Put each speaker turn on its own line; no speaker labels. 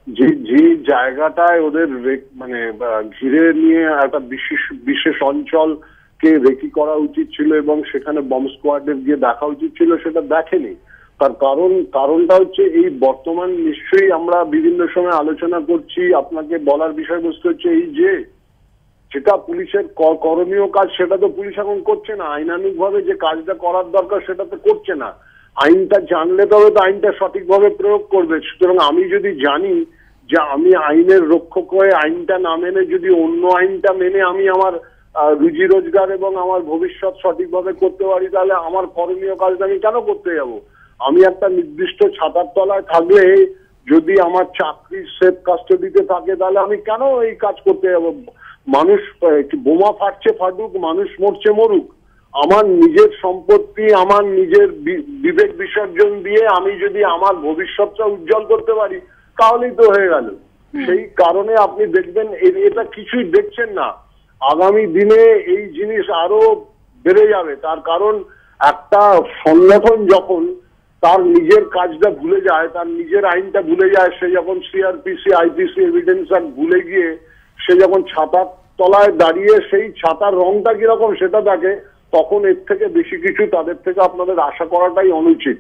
যে যে জায়গাটায় ওদের মানে ঘিরে নিয়ে একটা বিশেষ অঞ্চলকে রেকি করা উচিত ছিল এবং সেখানে বম্ব স্কোয়াডের গিয়ে দেখা উচিত ছিল, সেটা দেখেনি। তার কারণটা হচ্ছে এই বর্তমান, নিশ্চয়ই আমরা বিভিন্ন সময় আলোচনা করছি, আপনাকে বলার বিষয়বস্তু হচ্ছে এই যে যেটা পুলিশের করণীয় কাজ সেটা তো পুলিশ এখন করছে না, আইনানুগ ভাবে যে কাজটা করার দরকার সেটা তো করছে না। আইনটা জানলে তবে তো আইনটা সঠিকভাবে প্রয়োগ করবে। সুতরাং আমি যদি জানি যে আমি আইনের রক্ষক হয়ে আইনটা না মেনে যদি অন্য আইনটা মেনে আমি আমার রুজি রোজগার এবং আমার ভবিষ্যৎ সঠিকভাবে করতে পারি, তাহলে আমার করণীয় কাজটা আমি কেন করতে যাব? আমি একটা নির্দিষ্ট ছাতার তলায় থাকলে যদি আমার চাকরি সেফ কাস্টডিতে থাকে, তাহলে আমি কেন এই কাজ করতে যাব? মানুষ বোমা ফাটছে ফাটুক, মানুষ মরছে মরুক, আমার নিজের সম্পত্তি, আমার নিজের বিবেক বিসর্জন দিয়ে আমি যদি আমার ভবিষ্যৎটা উজ্জ্বল করতে পারি তাহলেই তো হয়ে গেল। সেই কারণে আপনি দেখবেন এটা কিছুই দেখছেন না, আগামী দিনে এই জিনিস আরো বেড়ে যাবে। তার কারণ একটা সংগঠন যখন তার নিজের কাজটা ভুলে যায়, তার নিজের আইনটা ভুলে যায়, সে যখন সিআরপিসি, আইপিসি, এভিডেন্স অ্যাক্ট ভুলে গিয়ে সে যখন ছাতার তলায় দাঁড়িয়ে সেই ছাতার রংটা কিরকম সেটা দেখে, তখন এর থেকে বেশি কিছু তাদের থেকে আপনাদের আশা করাটাই অনুচিত।